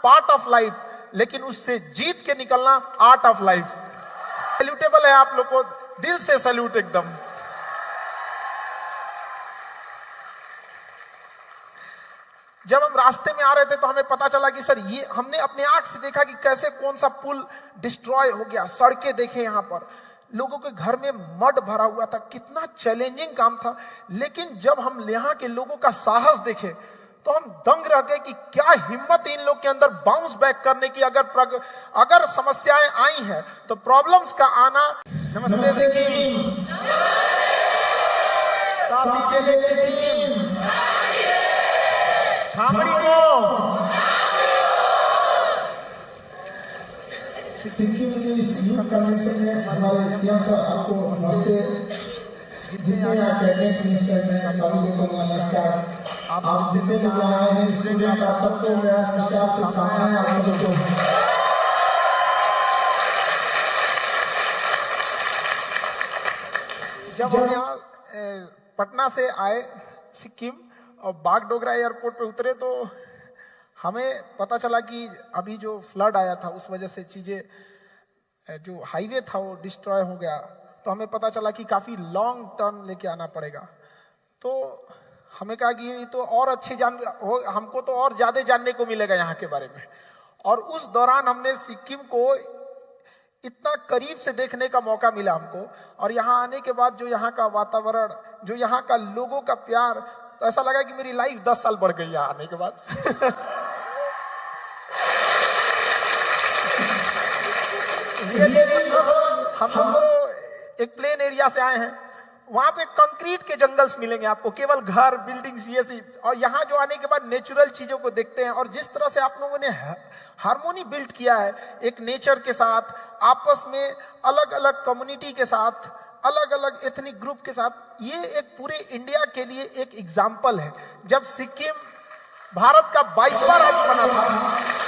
Part of life, लेकिन उससे जीत के निकलना आर्ट ऑफ लाइफ। सैल्यूटेबल है आप लोग को, दिल से सैल्यूट एकदम। जब हम रास्ते में आ रहे थे तो हमें पता चला कि सर ये हमने अपने आंख से देखा कि कैसे कौन सा पुल डिस्ट्रॉय हो गया। सड़कें देखे, यहाँ पर लोगों के घर में मड भरा हुआ था, कितना चैलेंजिंग काम था। लेकिन जब हम यहाँ के लोगों का साहस देखे तो हम दंग रह गए कि क्या हिम्मत इन लोग के अंदर बाउंस बैक करने की। अगर समस्याएं आई हैं तो प्रॉब्लम्स का आना। नमस्ते सिक्किम, काशी चले सिक्किम, खामड़ी को सिक्किम के इस यूथ कन्वेंशन में हमारे सीएम सर आपको नमस्ते, जितने यहाँ कैबिनेट मिनिस्टर हैं सभी को नमस्कार। आप जितने भी आए हैं स्टूडेंट, आप सबको मेरा नमस्कार, शुभकामनाएं आप सबको। जब हम यहाँ पटना से आए सिक्किम और बागडोगरा एयरपोर्ट पे उतरे तो हमें पता चला कि अभी जो फ्लड आया था उस वजह से चीजें, जो हाईवे था वो डिस्ट्रॉय हो गया। तो हमें पता चला कि काफी लॉन्ग टर्न लेके आना पड़ेगा। तो हमें कहा कि तो और अच्छे हमको तो और ज्यादा जानने को मिलेगा यहाँ के बारे में। और उस दौरान हमने सिक्किम को इतना करीब से देखने का मौका मिला हमको। और यहाँ आने के बाद जो यहाँ का वातावरण, जो यहाँ का लोगों का प्यार, तो ऐसा लगा कि मेरी लाइफ 10 साल बढ़ गई यहाँ आने के बाद। हम लोग एक प्लेन एरिया से आए हैं, वहां पे कंक्रीट के जंगल्स मिलेंगे आपको, केवल घर, बिल्डिंग्स, ये सी। और यहाँ जो आने के बाद नेचुरल चीजों को देखते हैं और जिस तरह से आप लोगों ने हार्मोनी बिल्ड किया है एक नेचर के साथ, आपस में अलग अलग कम्युनिटी के साथ, अलग अलग एथनिक ग्रुप के साथ, ये एक पूरे इंडिया के लिए एक एग्जाम्पल है। जब सिक्किम भारत का 22वां राज्य बना था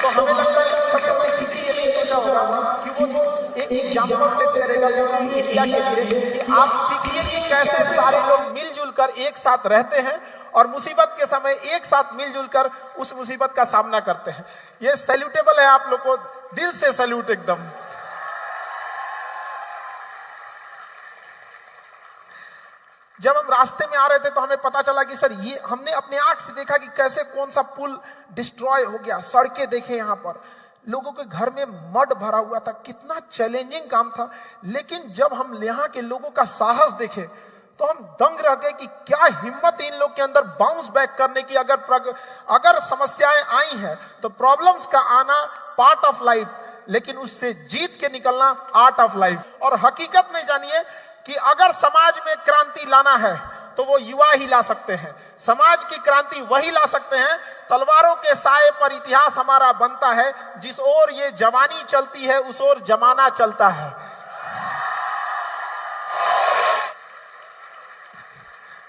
तो हमें लगता है कि सबसे किसी ये नहीं सोचा होगा कि वो एक एग्जाम्पल सेट करेगा इंडिया के लिए कि आप सीखिए कि कैसे सारे लोग मिलजुल कर एक साथ रहते हैं और मुसीबत के समय एक साथ मिलजुल कर उस मुसीबत का सामना करते हैं। ये सैल्यूटेबल है आप लोग को, दिल से सैल्यूट एकदम। जब हम रास्ते में आ रहे थे तो हमें पता चला कि सर ये हमने अपने आंख से देखा कि कैसे कौन सा पुल डिस्ट्रॉय हो गया। सड़कें देखे, यहाँ पर लोगों के घर में मड भरा हुआ था, कितना चैलेंजिंग काम था। लेकिन जब हम यहाँ के लोगों का साहस देखे तो हम दंग रह गए कि क्या हिम्मत इन लोग के अंदर बाउंस बैक करने की। अगर समस्याएं आई हैं तो प्रॉब्लम्स का आना पार्ट ऑफ लाइफ, लेकिन उससे जीत के निकलना आर्ट ऑफ लाइफ। और हकीकत में जानिए कि अगर समाज में क्रांति लाना है तो वो युवा ही ला सकते हैं। समाज की क्रांति वही ला सकते हैं, तलवारों के साए पर इतिहास हमारा बनता है, जिस ओर ये जवानी चलती है उस ओर जमाना चलता है।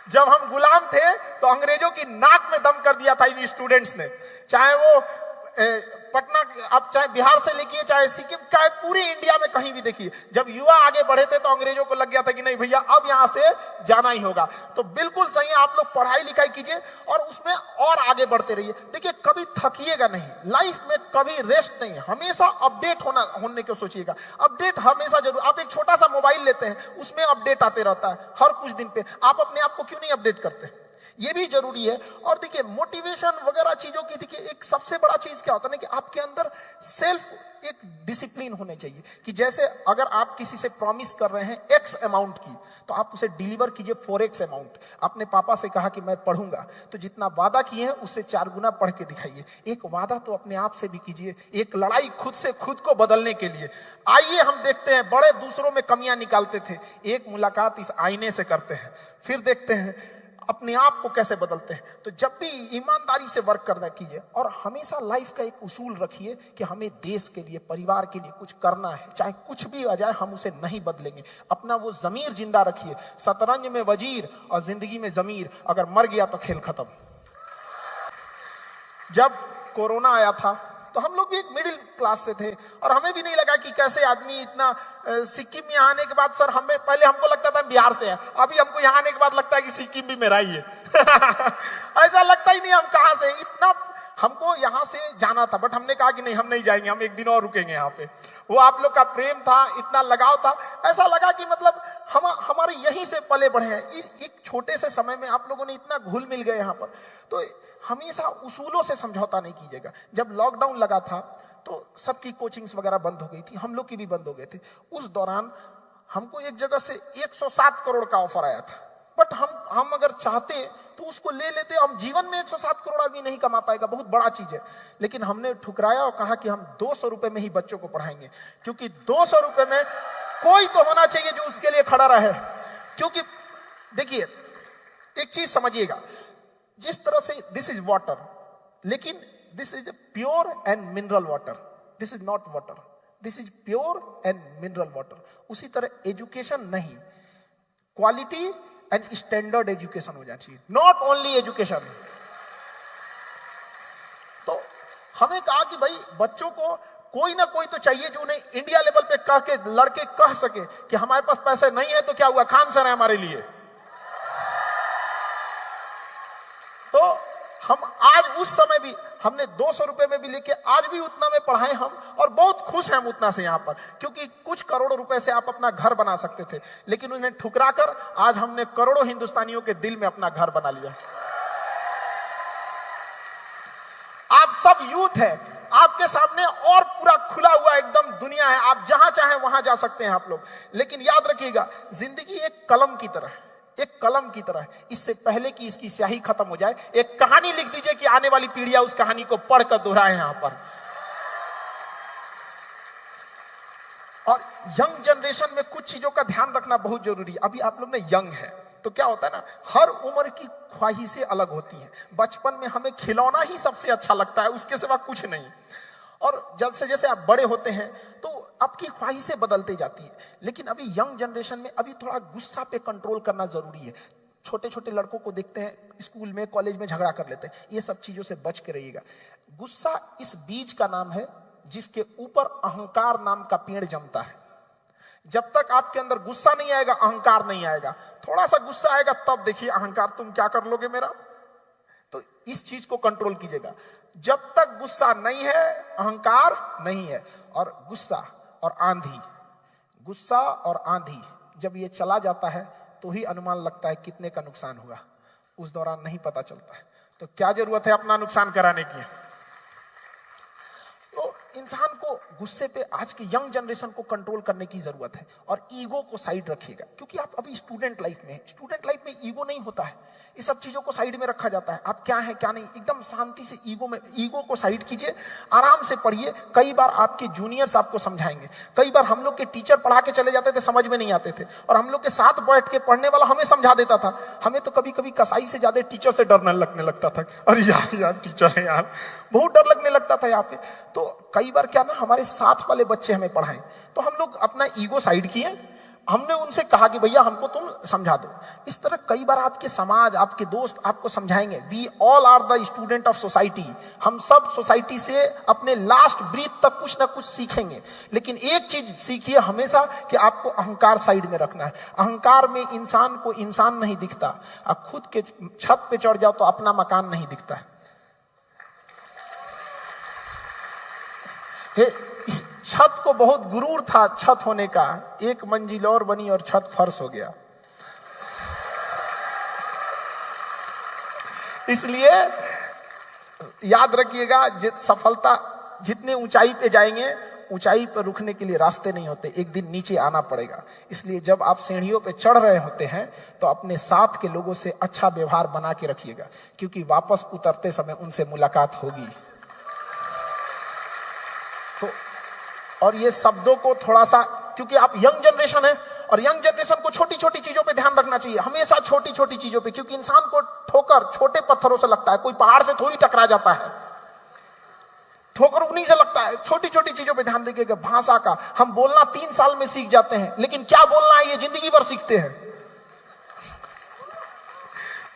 जब हम गुलाम थे तो अंग्रेजों की नाक में दम कर दिया था इन स्टूडेंट्स ने, चाहे वो पटना, आप चाहे बिहार से लिखिए, चाहे सिक्किम, चाहे पूरी इंडिया में कहीं भी देखिए। जब युवा आगे बढ़े थे तो अंग्रेजों को लग गया था कि नहीं भैया अब यहां से जाना ही होगा। तो बिल्कुल सही, आप लोग पढ़ाई लिखाई कीजिए और उसमें और आगे बढ़ते रहिए। देखिए कभी थकिएगा नहीं, लाइफ में कभी रेस्ट नहीं है, हमेशा अपडेट होने को सोचिएगा। अपडेट हमेशा जरूर। आप एक छोटा सा मोबाइल लेते हैं, उसमें अपडेट आते रहता है हर कुछ दिन पे। आप अपने आप को क्यों नहीं अपडेट करते? ये भी जरूरी है। और देखिए मोटिवेशन वगैरह चीजों की, देखिए एक सबसे बड़ा चीज क्या होता है ना कि आपके अंदर सेल्फ एक डिसिप्लिन होने चाहिए। कि जैसे अगर आप किसी से प्रॉमिस कर रहे हैं एक्स अमाउंट की, तो आप उसे डिलीवर कीजिए 4x अमाउंट। आपने पापा से कहा कि मैं पढ़ूंगा, तो जितना वादा किए हैं उससे 4 गुना पढ़ के दिखाइए। एक वादा तो अपने आप से भी कीजिए, एक लड़ाई खुद से खुद को बदलने के लिए। आइए हम देखते हैं, बड़े दूसरों में कमियां निकालते थे, एक मुलाकात इस आईने से करते हैं, फिर देखते हैं अपने आप को कैसे बदलते हैं। तो जब भी ईमानदारी से वर्क करना कीजिए और हमेशा लाइफ का एक उसूल रखिए कि हमें देश के लिए, परिवार के लिए कुछ करना है, चाहे कुछ भी आ जाए हम उसे नहीं बदलेंगे। अपना वो जमीर जिंदा रखिए। शतरंज में वजीर और जिंदगी में जमीर, अगर मर गया तो खेल खत्म। जब कोरोना आया था तो हम लोग भी एक मिडिल क्लास से थे और हमें भी नहीं लगा कि कैसे आदमी इतना सिक्किम में आने के बाद, सर हमें पहले हमको लगता था बिहार से है, अभी हमको यहाँ आने के बाद लगता है कि सिक्किम भी मेरा ही है। ऐसा लगता ही नहीं हम कहाँ से। इतना हमको यहाँ से जाना था, बट हमने कहा कि नहीं, हम नहीं जाएंगे, हम एक दिन और रुकेंगे यहाँ पे। वो आप लोग का प्रेम था, इतना लगाव था, ऐसा लगा कि मतलब हम हमारे यहीं से पले बढ़े हैं। एक छोटे से समय में आप लोगों ने इतना घुल मिल गए यहाँ पर। तो हमेशा उसूलों से समझौता नहीं कीजिएगा। जब लॉकडाउन लगा था तो सबकी कोचिंग्स वगैरह बंद हो गई थी, हम लोग की भी बंद हो गए थे। उस दौरान हमको एक जगह से 107 करोड़ का ऑफर आया था, बट हम अगर चाहते तो उसको ले लेते। हम जीवन में 107 करोड़ आदमी नहीं कमा पाएगा, बहुत बड़ा चीज है, लेकिन हमने ठुकराया और कहा कि हम 200 रुपए में ही बच्चों को पढ़ाएंगे, क्योंकि 200 रुपए में कोई तो होना चाहिए जो उसके लिए खड़ा रहे। क्योंकि देखिए एक चीज समझिएगा, जिस तरह से दिस इज वाटर, लेकिन this is pure and mineral water, this is not water, this is pure and mineral water. उसी तरह एजुकेशन नहीं, क्वालिटी एंड स्टैंडर्ड एजुकेशन हो जाना चाहिए, नॉट ओनली एजुकेशन। तो हमें कहा कि भाई बच्चों को कोई ना कोई तो चाहिए जो उन्हें इंडिया लेवल पे कह के लड़के कह सके कि हमारे पास पैसे नहीं है तो क्या हुआ, खान सर है हमारे लिए। तो हम आज उस समय भी हमने 200 रुपए में भी लेके आज भी उतना में पढ़ाए हम, और बहुत खुश हैं हम उतना से यहाँ पर, क्योंकि कुछ करोड़ रुपए से आप अपना घर बना सकते थे, लेकिन उन्हें ठुकरा कर आज हमने करोड़ों हिंदुस्तानियों के दिल में अपना घर बना लिया। आप सब यूथ है, आपके सामने और पूरा खुला हुआ एकदम दुनिया है, आप जहां चाहें वहां जा सकते हैं आप लोग। लेकिन याद रखिएगा, जिंदगी एक कलम की तरह, एक कलम की तरह, इससे पहले कि इसकी स्याही खत्म हो जाए एक कहानी लिख दीजिए कि आने वाली पीढ़ियां उस कहानी को पढ़कर दोहराए यहां पर। और यंग जनरेशन में कुछ चीजों का ध्यान रखना बहुत जरूरी है। अभी आप लोग ने यंग है तो क्या होता है ना, हर उम्र की ख्वाहिशें अलग होती हैं। बचपन में हमें खिलौना ही सबसे अच्छा लगता है, उसके सिवा कुछ नहीं। और जैसे जैसे आप बड़े होते हैं तो आपकी ख्वाहिशें बदलती जाती हैं। लेकिन अभी यंग जनरेशन में अभी थोड़ा गुस्सा पे कंट्रोल करना जरूरी है। छोटे छोटे लड़कों को देखते हैं स्कूल में कॉलेज में झगड़ा कर लेते हैं, ये सब चीजों से बच के रहिएगा। गुस्सा इस बीज का नाम है जिसके ऊपर अहंकार नाम का पेड़ जमता है। जब तक आपके अंदर गुस्सा नहीं आएगा अहंकार नहीं आएगा। थोड़ा सा गुस्सा आएगा तब देखिए अहंकार तुम क्या कर लोगे मेरा। तो इस चीज को कंट्रोल कीजिएगा। जब तक गुस्सा नहीं है अहंकार नहीं है। और गुस्सा और आंधी, गुस्सा और आंधी जब ये चला जाता है तो ही अनुमान लगता है कितने का नुकसान हुआ, उस दौरान नहीं पता चलता है। तो क्या जरूरत है अपना नुकसान कराने की। तो इंसान को गुस्से पे आज की यंग जनरेशन को कंट्रोल करने की जरूरत है। और ईगो को साइड रखिएगा, क्योंकि आप अभी स्टूडेंट लाइफ में, स्टूडेंट लाइफ में ईगो नहीं होता है, इस सब चीजों को साइड में रखा जाता है। आप क्या है क्या नहीं, एकदम शांति से ईगो को साइड कीजिए, आराम से पढ़िए। कई बार आपके जूनियर्स आपको समझाएंगे। कई बार हम लोग के टीचर पढ़ा के चले जाते थे, समझ में नहीं आते थे, और हम लोग के साथ बैठ के पढ़ने वाला हमें समझा देता था। हमें तो कभी कभी कसाई से ज्यादा टीचर से डरने लगने लगता था। अरे यार टीचर है यार, बहुत डर लगने लगता था यहाँ पे। तो कई बार क्या ना, हमारे साथ वाले बच्चे हमें पढ़ाएं तो हम लोग अपना ईगो साइड किए, हमने उनसे कहा कि भैया हमको तुम समझा दो। इस तरह कई बार आपके समाज, आपके दोस्त आपको समझाएंगे। We all are the student of society. हम सब सोसाइटी से अपने लास्ट ब्रीथ तक कुछ ना कुछ सीखेंगे। लेकिन एक चीज सीखिए हमेशा कि आपको अहंकार साइड में रखना है। अहंकार में इंसान को इंसान नहीं दिखता। आप खुद के छत पे चढ़ जाओ तो अपना मकान नहीं दिखता है। इस छत को बहुत गुरूर था छत होने का, एक मंजिल और बनी और छत फर्श हो गया। इसलिए याद रखिएगा, सफलता जितने ऊंचाई पे जाएंगे, ऊंचाई पर रुकने के लिए रास्ते नहीं होते, एक दिन नीचे आना पड़ेगा। इसलिए जब आप सीढ़ियों पे चढ़ रहे होते हैं तो अपने साथ के लोगों से अच्छा व्यवहार बना के रखिएगा, क्योंकि वापस उतरते समय उनसे मुलाकात होगी। तो और ये शब्दों को थोड़ा सा, क्योंकि आप यंग जनरेशन है और यंग जनरेशन को छोटी छोटी चीजों पे ध्यान रखना चाहिए, हमेशा छोटी छोटी चीजों पे, क्योंकि इंसान को ठोकर छोटे पत्थरों से लगता है, कोई पहाड़ से थोड़ी टकरा जाता है, ठोकर उन्हीं से लगता है। छोटी छोटी चीजों पे ध्यान रखिएगा। भाषा का, हम बोलना 3 साल में सीख जाते हैं, लेकिन क्या बोलना है ये जिंदगी भर सीखते हैं।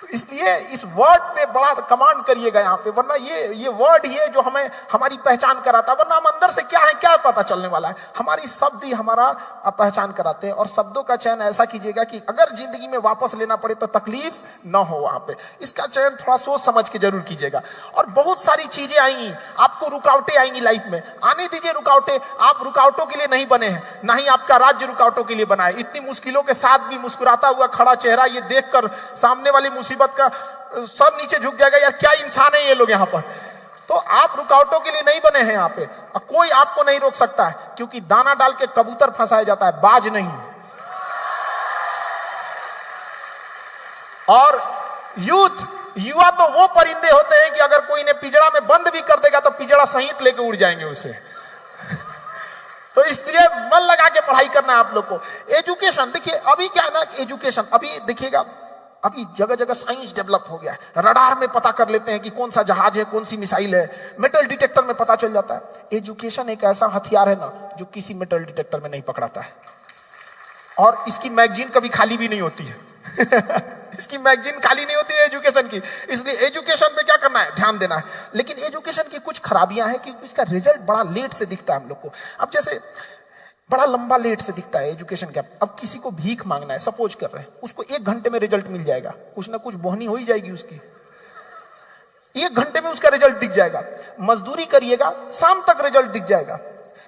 तो इस इसलिए इस वर्ड पे बड़ा कमांड करिएगा यहाँ पे, वरना ये वर्ड ही है जो हमें हमारी पहचान कराता है। वरना हम अंदर से क्या है क्या पता चलने वाला है। हमारी शब्द ही हमारा पहचान कराते हैं। और शब्दों का चयन ऐसा कीजिएगा कि अगर जिंदगी में वापस लेना पड़े तो तकलीफ ना हो। वहां पे इसका चयन थोड़ा सोच समझ के जरूर कीजिएगा। और बहुत सारी चीजें आएंगी, आपको रुकावटें आएंगी लाइफ में, आने दीजिए रुकावटें। आप रुकावटों के लिए नहीं बने हैं, ना ही आपका राज्य रुकावटों के लिए बना है। इतनी मुश्किलों के साथ भी मुस्कुराता हुआ खड़ा चेहरा ये देखकर सामने वाली मुसीबत का सर नीचे झुक जाएगा, यार क्या इंसान है ये लोग यहाँ पर। तो आप रुकावटों के लिए नहीं बने हैं यहाँ पे, कोई आपको नहीं रोक सकता है, क्योंकि दाना डाल के कबूतर फंसाया जाता है, बाज नहीं। और युवा तो वो परिंदे होते हैं कि अगर कोई ने पिंजड़ा में बंद भी कर देगा तो पिंजड़ा सहित लेके उड़ जाएंगे उसे। तो इसलिए मन लगा के पढ़ाई करना है आप लोग को। एजुकेशन देखिए, अभी क्या है ना, एजुकेशन अभी देखिएगा, अभी जगह जगह साइंस डेवलप हो गया है। रडार में पता कर लेते हैं कि कौन सा जहाज है, कौन सी मिसाइल है, मेटल डिटेक्टर में पता चल जाता है। एजुकेशन एक ऐसा हथियार है ना जो किसी मेटल डिटेक्टर में नहीं पकड़ाता है। और इसकी मैगजीन कभी खाली भी नहीं होती है। इसकी मैगजीन खाली नहीं होती है एजुकेशन की। इसलिए एजुकेशन पे क्या करना है, ध्यान देना है। लेकिन एजुकेशन की कुछ खराबियां हैं कि इसका रिजल्ट बड़ा लेट से दिखता है हम लोग को। अब जैसे बड़ा लंबा लेट से दिखता है एजुकेशन का। अब किसी को भीख मांगना है, सपोज कर रहे हैं, उसको 1 घंटे में रिजल्ट मिल जाएगा, कुछ ना कुछ बोहनी हो ही जाएगी उसकी, 1 घंटे में उसका रिजल्ट दिख जाएगा। मजदूरी करिएगा, शाम तक रिजल्ट दिख जाएगा।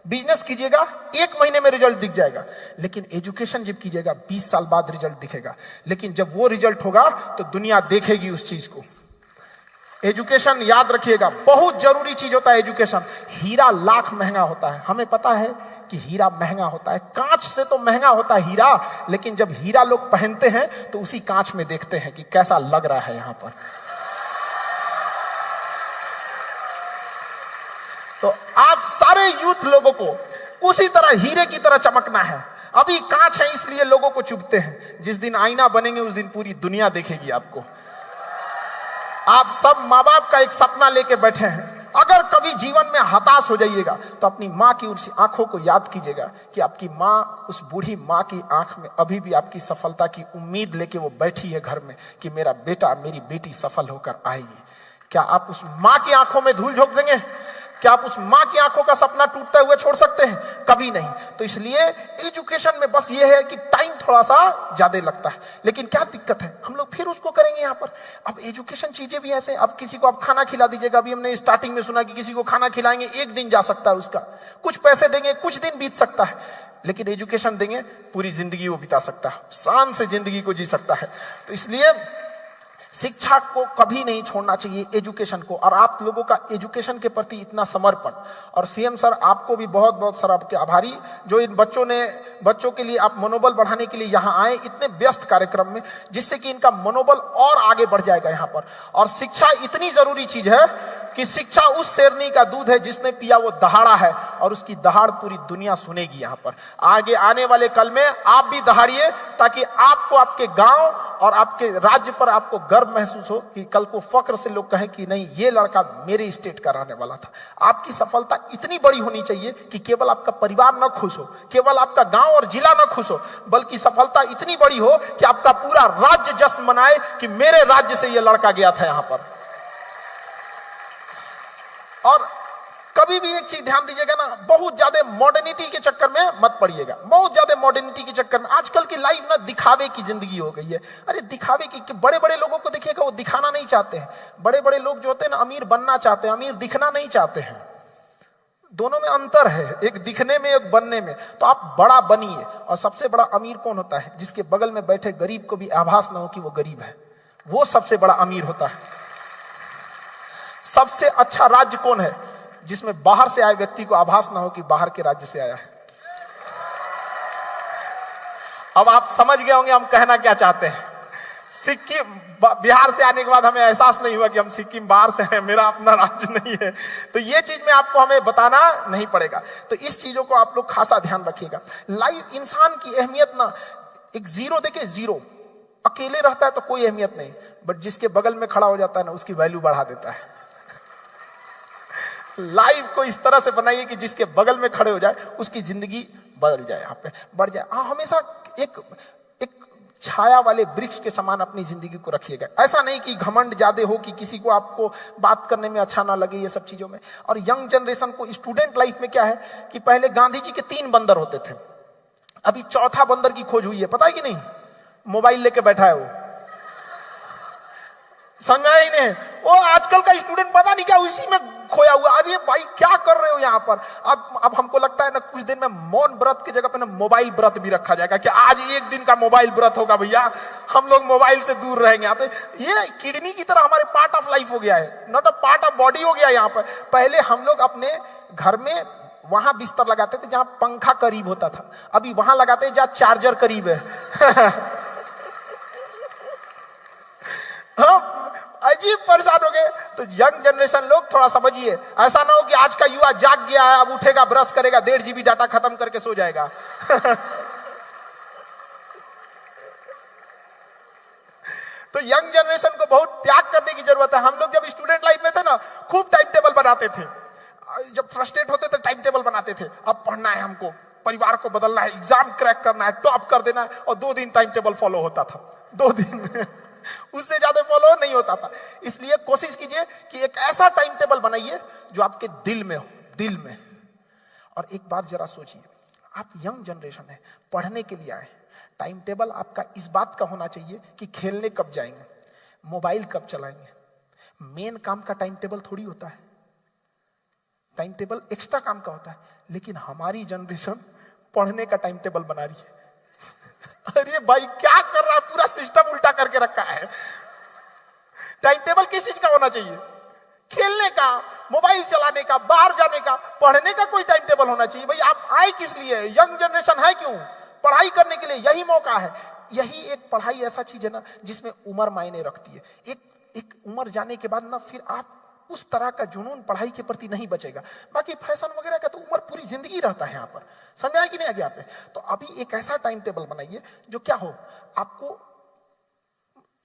बिजनेस कीजिएगा, 1 महीने में रिजल्ट दिख जाएगा। लेकिन एजुकेशन जब कीजिएगा 20 साल बाद रिजल्ट दिखेगा। लेकिन जब वो रिजल्ट होगा तो दुनिया देखेगी उस चीज को। एजुकेशन याद रखिएगा, बहुत जरूरी चीज होता है एजुकेशन। हीरा लाख महंगा होता है, हमें पता है कि हीरा महंगा होता है, कांच से तो महंगा होता है हीरा। लेकिन जब हीरा लोग पहनते हैं तो उसी कांच में देखते हैं कि कैसा लग रहा है यहां पर। तो आप सारे यूथ लोगों को उसी तरह हीरे की तरह चमकना है। अभी कांच है इसलिए लोगों को चुभते हैं, जिस दिन आईना बनेंगे उस दिन पूरी दुनिया देखेगी आपको। आप सब माँ बाप का एक सपना लेके बैठे हैं। अगर कभी जीवन में हताश हो जाइएगा तो अपनी माँ की उस आंखों को याद कीजिएगा कि आपकी माँ, उस बूढ़ी माँ की आंख में अभी भी आपकी सफलता की उम्मीद लेके वो बैठी है घर में कि मेरा बेटा, मेरी बेटी सफल होकर आएगी। क्या आप उस माँ की आंखों में धूल झोंक देंगे? क्या आप उस माँ की आंखों का सपना टूटते हुए छोड़ सकते हैं? कभी नहीं। तो इसलिए एजुकेशन में बस ये है कि टाइम थोड़ा सा ज्यादा लगता है, लेकिन क्या दिक्कत है, हम लोग फिर उसको करेंगे यहाँ पर। अब एजुकेशन चीजें भी ऐसे, अब किसी को आप खाना खिला दीजिएगा। अभी हमने स्टार्टिंग में सुना कि किसी को खाना खिलाएंगे, 1 दिन जा सकता है उसका, कुछ पैसे देंगे, कुछ दिन बीत सकता है। लेकिन एजुकेशन देंगे, पूरी जिंदगी वो बिता सकता है, शान से जिंदगी को जी सकता है। तो इसलिए शिक्षा को कभी नहीं छोड़ना चाहिए, एजुकेशन को। और आप लोगों का एजुकेशन के प्रति इतना समर्पण, और सीएम सर आपको भी बहुत बहुत सर आपके आभारी, जो इन बच्चों के लिए आप मनोबल बढ़ाने के लिए यहाँ आए इतने व्यस्त कार्यक्रम में, जिससे कि इनका मनोबल और आगे बढ़ जाएगा यहाँ पर। और शिक्षा इतनी जरूरी चीज है कि शिक्षा उस शेरनी का दूध है जिसने पिया वो दहाड़ा है, और उसकी दहाड़ पूरी दुनिया सुनेगी यहाँ पर। आगे आने वाले कल में आप भी दहाड़िए, ताकि आपको आपके गांव और आपके राज्य पर आपको गर्व महसूस हो कि कल को फक्र से लोग कहें कि नहीं, ये लड़का मेरे स्टेट का रहने वाला था। आपकी सफलता इतनी बड़ी होनी चाहिए कि केवल आपका परिवार न खुश हो, केवल आपका गांव और जिला न खुश हो, बल्कि सफलता इतनी बड़ी हो कि आपका पूरा राज्य जश्न मनाए कि मेरे राज्य से ये लड़का गया था यहां पर। और कभी भी एक चीज ध्यान दीजिएगा ना, बहुत ज्यादा मॉडर्निटी के चक्कर में मत पड़िएगा। बहुत ज्यादा मॉडर्निटी के चक्कर में आजकल की लाइफ ना दिखावे की जिंदगी हो गई है। अरे दिखावे की, बड़े बड़े लोगों को देखिएगा, वो दिखाना नहीं चाहते हैं। बड़े बड़े लोग जो होते हैं ना, अमीर बनना चाहते हैं, अमीर दिखना नहीं चाहते हैं। दोनों में अंतर है, एक दिखने में, एक बनने में। तो आप बड़ा बनिए। और सबसे बड़ा अमीर कौन होता है? जिसके बगल में बैठे गरीब को भी आभास ना हो कि वो गरीब है, वो सबसे बड़ा अमीर होता है। सबसे अच्छा राज्य कौन है? जिसमें बाहर से आए व्यक्ति को आभास ना हो कि बाहर के राज्य से आया है। अब आप समझ गए होंगे हम कहना क्या चाहते हैं। सिक्किम, बिहार से आने के बाद हमें एहसास नहीं हुआ कि हम सिक्किम बाहर से हैं, मेरा अपना राज्य नहीं है। तो ये चीज में आपको हमें बताना नहीं पड़ेगा। तो इस चीजों को आप लोग खासा ध्यान रखिएगा। लाइफ, इंसान की अहमियत ना, एक जीरो देखिए, जीरो अकेले रहता है तो कोई अहमियत नहीं, बट जिसके बगल में खड़ा हो जाता है ना, उसकी वैल्यू बढ़ा देता है। लाइफ को इस तरह से बनाइए कि जिसके बगल में खड़े हो जाए उसकी जिंदगी बदल जाए, यहाँ पे बढ़ जाए। हाँ, हमेशा एक छाया वाले वृक्ष के समान अपनी जिंदगी को रखिएगा। ऐसा नहीं कि घमंड ज्यादा हो कि किसी को आपको बात करने में अच्छा ना लगे, ये सब चीजों में। और यंग जनरेशन को स्टूडेंट लाइफ में क्या है कि पहले गांधी जी के 3 बंदर होते थे, अभी चौथा बंदर की खोज हुई है, पता है कि नहीं? मोबाइल लेके बैठा है वो, समझा ही नहीं। वो आजकल का स्टूडेंट पता नहीं क्या उसी में खोया हुआ। अरे भाई क्या कर रहे हो यहाँ पर? अब हमको लगता है ना कुछ दिन में मौन व्रत की जगह पे ना मोबाइल व्रत भी रखा जाएगा कि आज एक दिन का मोबाइल व्रत होगा भैया, हम लोग मोबाइल से दूर रहेंगे। यहाँ पे ये किडनी की तरह हमारे पार्ट ऑफ लाइफ हो गया है, not a part of body हो गया यहाँ पर। पहले हम लोग अपने घर में वहां बिस्तर लगाते थे जहां पंखा करीब होता था, अभी वहां लगाते हैं जहां चार्जर करीब है। हम अजीब परेशान हो गए। तो यंग जनरेशन लोग थोड़ा समझिए, ऐसा ना हो कि आज का युवा जाग गया है, अब उठेगा ब्रश करेगा 1.5 GB डाटा खत्म करके सो जाएगा। तो यंग जनरेशन को बहुत त्याग करने की जरूरत है। हम लोग जब स्टूडेंट लाइफ में थे ना, खूब टाइम टेबल बनाते थे, जब फ्रस्ट्रेट होते थे टाइम टेबल बनाते थे, अब पढ़ना है हमको, परिवार को बदलना है, एग्जाम क्रैक करना है, टॉप कर देना है, और 2 दिन टाइम टेबल फॉलो होता था, 2 दिन उससे ज्यादा फॉलो नहीं होता था। इसलिए कोशिश कीजिए कि एक ऐसा टाइम टेबल बनाइए जो आपके दिल में हो, दिल में। और एक बार जरा सोचिए, आप यंग जनरेशन है, पढ़ने के लिए आए, टाइम टेबल आपका इस बात का होना चाहिए कि खेलने कब जाएंगे, मोबाइल कब चलाएंगे। मेन काम का टाइम टेबल थोड़ी होता है, टाइम टेबल एक्स्ट्रा काम का होता है। लेकिन हमारी जनरेशन पढ़ने का टाइम टेबल बना रही है। अरे भाई क्या कर रहा है, पूरा सिस्टम उल्टा करके रखा है। टाइम टेबल किस चीज का होना चाहिए? खेलने का, मोबाइल चलाने का, बाहर जाने का। पढ़ने का कोई टाइम टेबल होना चाहिए। भाई आप आए किस लिए? यंग जनरेशन है क्यों? पढ़ाई करने के लिए, यही मौका है। यही एक पढ़ाई ऐसा चीज है ना जिसमें उम्र मायने रखती है। एक उम्र जाने के बाद ना फिर आप उस तरह का जुनून पढ़ाई के प्रति नहीं बचेगा। बाकी फैशन वगैरह का तो उम्र पूरी जिंदगी रहता है यहाँ पर, समझ आया कि नहीं आगे यहाँ पे? तो अभी एक ऐसा टाइम टेबल बनाइए जो क्या हो, आपको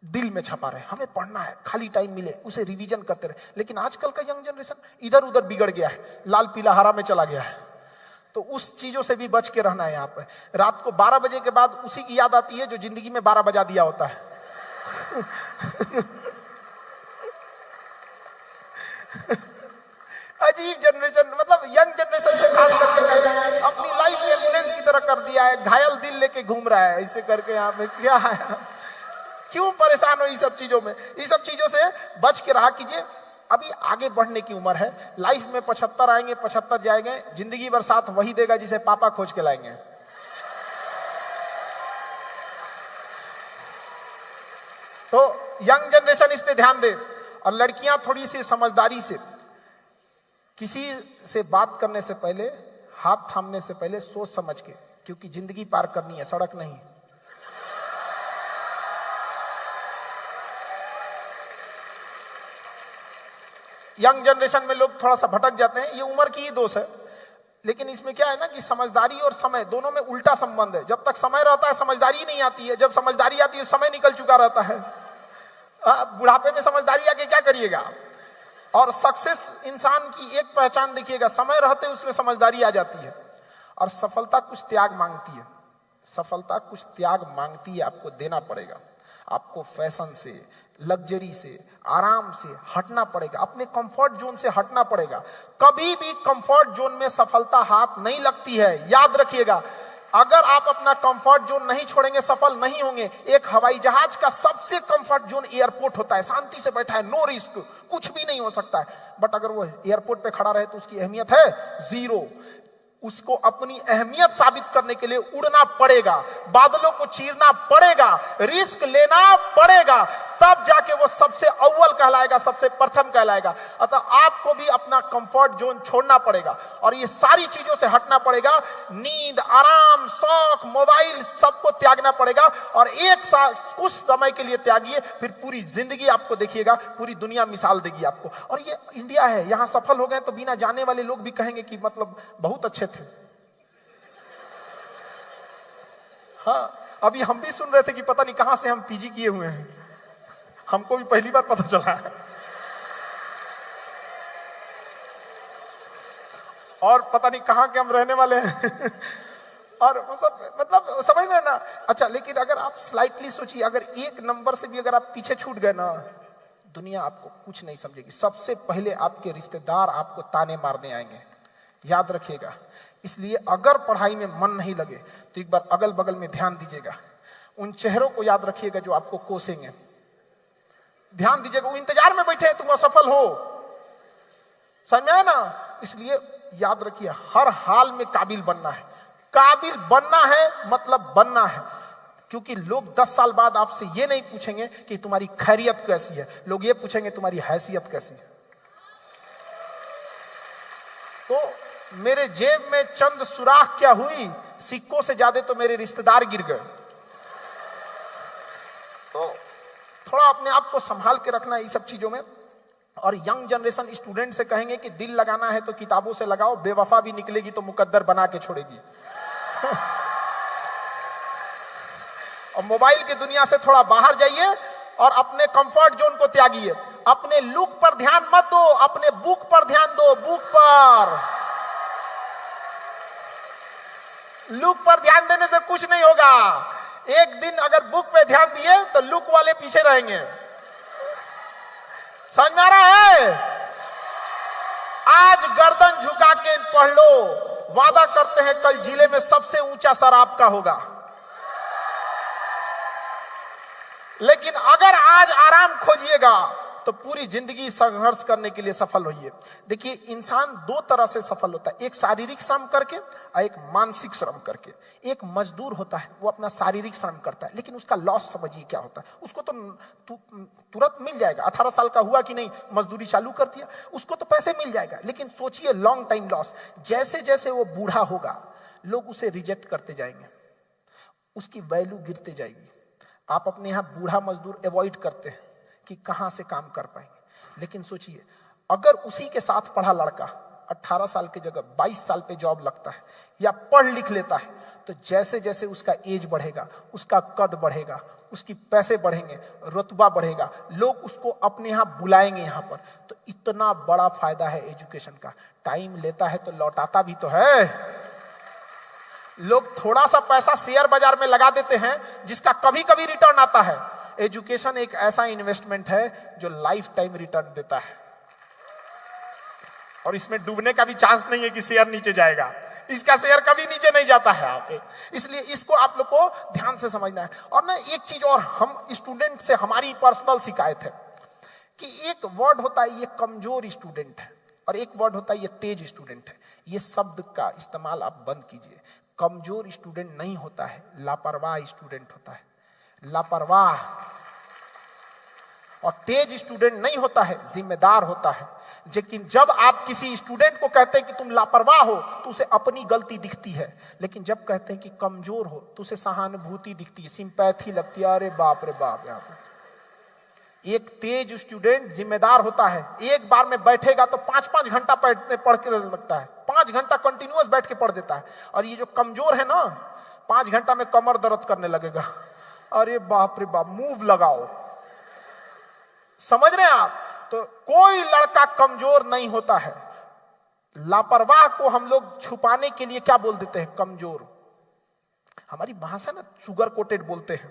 दिल में छपा रहे, हमें पढ़ना है, खाली टाइम मिले उसे रिवीजन करते रहे। लेकिन आजकल का यंग जनरेशन इधर उधर बिगड़ गया है, लाल पीला हरा में चला गया है। तो उस चीजों से भी बच के रहना है। यहाँ पे रात को 12 बजे के बाद उसी की याद आती है जो जिंदगी में 12 बजा दिया होता है। अजीब जनरेशन, मतलब यंग जनरेशन से खास करके अपनी लाइफ एम्बुलेंस की तरह कर दिया है, घायल दिल लेके घूम रहा है ऐसे करके। यहाँ पे क्या है, क्यों परेशान हो? ये सब चीजों में, ये सब चीजों से बच के रहा कीजिए। अभी आगे बढ़ने की उम्र है। लाइफ में 75 आएंगे, 75 जाएंगे, जिंदगी भर साथ वही देगा जिसे पापा खोज के लाएंगे। तो यंग जनरेशन इस पे ध्यान दे। और लड़कियां थोड़ी सी समझदारी से, किसी से बात करने से पहले, हाथ थामने से पहले सोच समझ के, क्योंकि जिंदगी पार करनी है, सड़क नहीं। यंग जनरेशन में लोग थोड़ा सा भटक जाते हैं, ये उम्र की ही दोष है। लेकिन इसमें क्या है ना कि समझदारी और समय दोनों में उल्टा संबंध है। जब तक समय रहता है समझदारी नहीं आती है, जब समझदारी आती है समय निकल चुका रहता है। बुढ़ापे में समझदारी आके क्या करिएगा? और सक्सेस इंसान की एक पहचान देखिएगा, समय रहते उसमें समझदारी आ जाती है। और सफलता कुछ त्याग मांगती है, सफलता कुछ त्याग मांगती है, आपको देना पड़ेगा। आपको फैशन से, लग्जरी से, आराम से हटना पड़ेगा, अपने कंफर्ट जोन से हटना पड़ेगा। कभी भी कंफर्ट जोन में सफलता हाथ नहीं लगती है, याद रखिएगा। अगर आप अपना कंफर्ट जोन नहीं छोड़ेंगे सफल नहीं होंगे। एक हवाई जहाज का सबसे कंफर्ट जोन एयरपोर्ट होता है, शांति से बैठा है, नो रिस्क, कुछ भी नहीं हो सकता है। बट अगर वो एयरपोर्ट पे खड़ा रहे तो उसकी अहमियत है जीरो। उसको अपनी अहमियत साबित करने के लिए उड़ना पड़ेगा, बादलों को चीरना पड़ेगा, रिस्क लेना पड़ेगा, तब जाके वो सबसे अव्वल कहलाएगा, सबसे प्रथम कहलाएगा। अतः आपको भी अपना कंफर्ट जोन छोड़ना पड़ेगा और ये सारी चीजों से हटना पड़ेगा। नींद, आराम, शौक, मोबाइल सबको त्यागना पड़ेगा। और एक साल कुछ समय के लिए त्यागिए, फिर पूरी जिंदगी आपको देखिएगा, पूरी दुनिया मिसाल देगी आपको। और ये इंडिया है, यहां सफल हो गए तो बिना जाने वाले लोग भी कहेंगे कि मतलब बहुत अच्छे थे। हाँ, अभी हम भी सुन रहे थे कि पता नहीं कहां से हम पीजी किए हुए हैं, हमको भी पहली बार पता चला है। और पता नहीं कहां के हम रहने वाले हैं। और मतलब समझ रहे ना। अच्छा, लेकिन अगर आप स्लाइटली सोचिए, अगर एक नंबर से भी अगर आप पीछे छूट गए ना, दुनिया आपको कुछ नहीं समझेगी। सबसे पहले आपके रिश्तेदार आपको ताने मारने आएंगे, याद रखिएगा। इसलिए अगर पढ़ाई में मन नहीं लगे तो एक बार अगल बगल में ध्यान दीजिएगा, उन चेहरों को याद रखिएगा जो आपको कोसेंगे। ध्यान दीजिएगा, वो इंतजार में बैठे हैं तुम असफल हो, समझ में आया ना। इसलिए याद रखिए, हर हाल में काबिल बनना है। काबिल बनना है मतलब बनना है, क्योंकि लोग 10 साल बाद आपसे ये नहीं पूछेंगे कि तुम्हारी खैरियत कैसी है, लोग ये पूछेंगे तुम्हारी हैसियत कैसी है। तो मेरे जेब में चंद सुराख क्या हुई, सिक्कों से ज्यादा तो मेरे रिश्तेदार गिर गए। तो थोड़ा अपने आप को संभाल के रखना है ये सब चीजों में। और यंग जनरेशन स्टूडेंट से कहेंगे कि दिल लगाना है तो किताबों से लगाओ, बेवफा भी निकलेगी तो मुकद्दर बना के छोड़ेगी। और मोबाइल की दुनिया से थोड़ा बाहर जाइए और अपने कंफर्ट जोन को त्यागिए। अपने लुक पर ध्यान मत दो, अपने बुक पर ध्यान दो। बुक पर, लुक पर ध्यान देने से कुछ नहीं होगा। एक दिन अगर बुक पे ध्यान दिए तो लुक वाले पीछे रहेंगे। समझ में आ रहा है? आज गर्दन झुका के पढ़ लो, वादा करते हैं कल जिले में सबसे ऊंचा सर आपका होगा। लेकिन अगर आज आराम खोजिएगा तो पूरी जिंदगी संघर्ष करने के लिए सफल होइए। देखिए, इंसान दो तरह से सफल होता है, एक शारीरिक श्रम करके और एक मानसिक श्रम करके। एक मजदूर होता है, वो अपना शारीरिक श्रम करता है, लेकिन उसका लॉस समझिए क्या होता है। उसको तो तुरंत मिल जाएगा, 18 साल का हुआ कि नहीं, मजदूरी चालू कर दिया, उसको तो पैसे मिल जाएगा। लेकिन सोचिए लॉन्ग टाइम लॉस। जैसे जैसे वो बूढ़ा होगा, लोग उसे रिजेक्ट करते जाएंगे, उसकी वैल्यू गिरते जाएगी। आप अपने यहां बूढ़ा मजदूर अवॉइड करते हैं कि कहां से काम कर पाएंगे। लेकिन सोचिए, अगर उसी के साथ पढ़ा लड़का 18 साल की जगह 22 साल पे जॉब लगता है या पढ़ लिख लेता है, तो जैसे जैसे उसका एज बढ़ेगा, उसका कद बढ़ेगा, उसकी पैसे बढ़ेंगे, रुतबा बढ़ेगा, लोग उसको अपने यहां बुलाएंगे यहां पर। तो इतना बड़ा फायदा है एजुकेशन का। टाइम लेता है तो लौटाता भी तो है। लोग थोड़ा सा पैसा शेयर बाजार में लगा देते हैं जिसका कभी कभी रिटर्न आता है। एजुकेशन एक ऐसा इन्वेस्टमेंट है जो लाइफ टाइम रिटर्न देता है, और इसमें डूबने का भी चांस नहीं है कि शेयर नीचे जाएगा। इसका शेयर कभी नीचे नहीं जाता है आप, इसलिए इसको आप लोग को ध्यान से समझना है। और ना एक चीज और, हम स्टूडेंट से हमारी पर्सनल शिकायत है कि एक वर्ड होता है ये कमजोर स्टूडेंट है, और एक वर्ड होता है ये तेज स्टूडेंट है। ये शब्द का इस्तेमाल आप बंद कीजिए। कमजोर स्टूडेंट नहीं होता है, लापरवाह स्टूडेंट होता है। लापरवाह। और तेज स्टूडेंट नहीं होता है, जिम्मेदार होता है। लेकिन जब आप किसी स्टूडेंट को कहते हैं कि तुम लापरवाह हो तो उसे अपनी गलती दिखती है, लेकिन जब कहते हैं कि कमजोर हो तो उसे सहानुभूति दिखती है, सिंपैथी लगती है। अरे बाप रे बाप। यहाँ पे एक तेज स्टूडेंट जिम्मेदार होता है, एक बार में बैठेगा तो 5-5 घंटा पढ़ के लगता है, 5 घंटा कंटिन्यूअस बैठ के पढ़ देता है। और ये जो कमजोर है ना, 5 घंटा में कमर दर्द करने लगेगा। अरे बाप रे बाप, मूव लगाओ। समझ रहे हैं आप? तो कोई लड़का कमजोर नहीं होता है। लापरवाह को हम लोग छुपाने के लिए क्या बोल देते हैं? कमजोर। हमारी भाषा ना शुगर कोटेड बोलते हैं,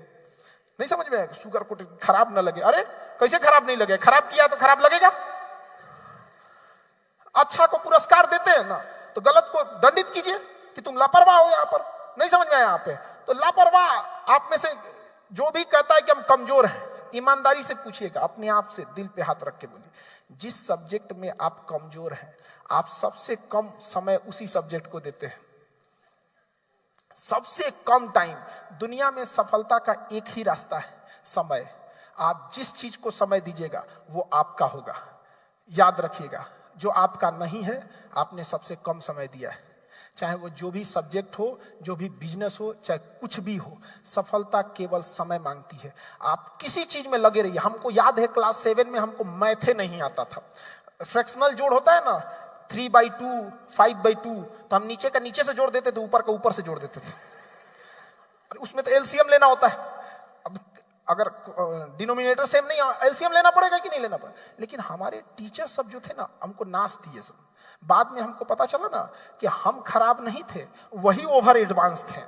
नहीं समझ में आएगा? शुगर कोटेड, खराब ना लगे। अरे कैसे खराब नहीं लगे? खराब किया तो खराब लगेगा। अच्छा को पुरस्कार देते हैं ना, तो गलत को दंडित कीजिए कि तुम लापरवाह हो। यहां पर नहीं समझ में आया? यहाँ पे तो लापरवाह आप में से जो भी कहता है कि हम कमजोर हैं, ईमानदारी से पूछिएगा अपने आप से, दिल पे हाथ रख के बोलिए, जिस सब्जेक्ट में आप कमजोर हैं, आप सबसे कम समय उसी सब्जेक्ट को देते हैं। सबसे कम टाइम। दुनिया में सफलता का एक ही रास्ता है, समय। आप जिस चीज को समय दीजिएगा वो आपका होगा। याद रखिएगा, जो आपका नहीं है आपने सबसे कम समय दिया है। चाहे वो जो भी सब्जेक्ट हो, जो भी बिजनेस हो, चाहे कुछ भी हो, सफलता केवल समय मांगती है। आप किसी चीज में लगे रहिए। हमको याद है क्लास 7 में हमको मैथे नहीं आता था। फ्रैक्शनल जोड़ होता है ना, 3/2, 5/2, तो हम नीचे का नीचे से जोड़ देते थे, ऊपर का ऊपर से जोड़ देते थे। उसमें तो एलसीएम लेना होता है। अब अगर डिनोमिनेटर सेम नहीं, एलसीएम लेना पड़ेगा कि नहीं लेना पड़ेगा? लेकिन हमारे टीचर सब जो थे ना, हमको नाच दिए सब। बाद में हमको पता चला ना कि हम खराब नहीं थे, वही ओवर एडवांस थे।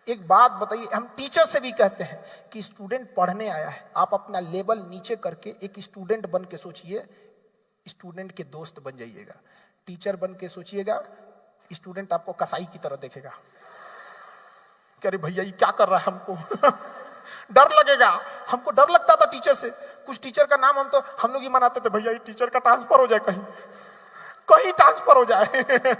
एक बात बताइए, हम टीचर से भी कहते हैं कि स्टूडेंट पढ़ने आया है, आप अपना लेवल नीचे करके एक स्टूडेंट बन के सोचिए, स्टूडेंट के दोस्त बन जाइएगा। टीचर बन के सोचिएगा, स्टूडेंट आपको कसाई की तरह देखेगा कि अरे भैया ये क्या कर रहा है हमको डर लगेगा। हमको डर लगता था टीचर से। कुछ टीचर का नाम हम लोग ही मनाते थे, भैया ये टीचर का ट्रांसफर हो जाए, कहीं ट्रांसफर हो जाए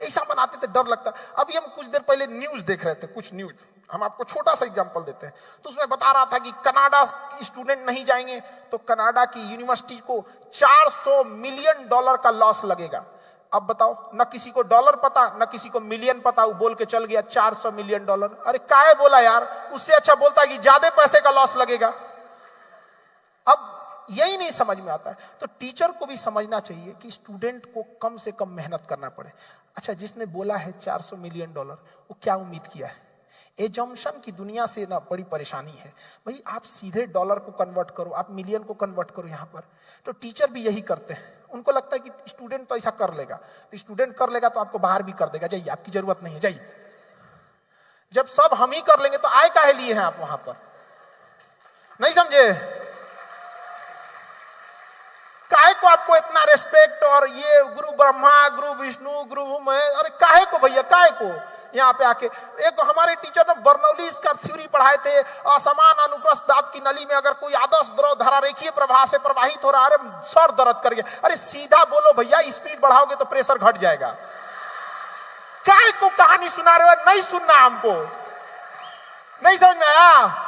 ऐसा मनाते थे, डर लगता। अभी हम कुछ देर पहले न्यूज देख रहे थे, कुछ न्यूज, हम आपको छोटा सा एग्जांपल देते हैं। तो उसमें बता रहा था कि कनाडा स्टूडेंट नहीं जाएंगे तो कनाडा की यूनिवर्सिटी को $400 मिलियन का लॉस लगेगा। अब बताओ, न किसी को डॉलर पता, न किसी को मिलियन पता, वो बोल के चल गया $400 मिलियन। अरे काहे बोला यार, उससे अच्छा बोलता है कि ज्यादा पैसे का लॉस लगेगा। अब यही नहीं समझ में आता है। तो टीचर को भी समझना चाहिए कि स्टूडेंट को कम से कम मेहनत करना पड़े। अच्छा, जिसने बोला है $400 मिलियन, वो क्या उम्मीद किया है? एजम्पशन की दुनिया से ना बड़ी परेशानी है भाई। आप सीधे डॉलर को कन्वर्ट करो, आप मिलियन को कन्वर्ट करो यहाँ पर। तो टीचर भी यही करते हैं, उनको लगता है कि स्टूडेंट तो ऐसा कर लेगा, तो स्टूडेंट कर लेगा तो आपको बाहर भी कर देगा, जाइए आपकी जरूरत नहीं है, जाइए। जब सब हम ही कर लेंगे तो आए काहे लिए हैं आप वहां पर? नहीं समझे? काहे को आपको इतना रेस्पेक्ट और ये गुरु ब्रह्मा, गुरु विष्णु, गुरु महेश, अरे काहे को भैया, काहे को यहाँ पे आके? एक हमारे टीचर ने बर्नौली इसका थ्योरी पढ़ाए थे, असमान अनुप्रस्थ दाब की नली में अगर कोई आदर्श द्रव धारा रेखीय प्रवाह से प्रवाहित हो रहा है, अरे सर दर्द कर गया। अरे सीधा बोलो भैया, स्पीड बढ़ाओगे तो प्रेशर घट जाएगा। काहे को कहानी सुना रहे हो? नहीं सुनना हमको, नहीं समझ में आया?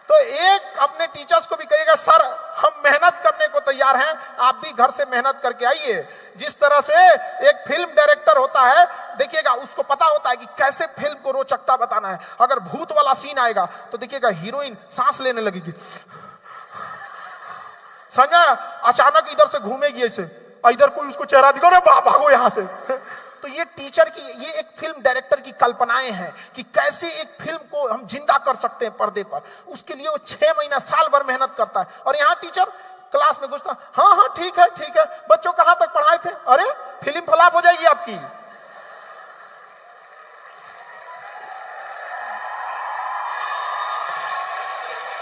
तो एक अपने टीचर्स को भी कहिएगा, सर हम मेहनत करने को तैयार हैं, आप भी घर से मेहनत करके आइए। जिस तरह से एक फिल्म डायरेक्टर होता है, देखिएगा उसको पता होता है कि कैसे फिल्म को रोचकता बताना है। अगर भूत वाला सीन आएगा तो देखिएगा हीरोइन सांस लेने लगेगी, समझा? अचानक इधर से घूमेगी ऐसे, इधर कोई उसको चेहरा दिखाओ, भागो यहां से तो ये टीचर की, ये एक फिल्म डायरेक्टर की कल्पनाएं हैं कि कैसे एक फिल्म को हम जिंदा कर सकते हैं पर्दे पर। उसके लिए वो 6 महीना साल भर मेहनत करता है। और यहाँ टीचर क्लास में घुसता, हाँ हाँ ठीक है ठीक है, बच्चों कहां तक पढ़ाए थे? अरे फिल्म फ्लॉप हो जाएगी आपकी।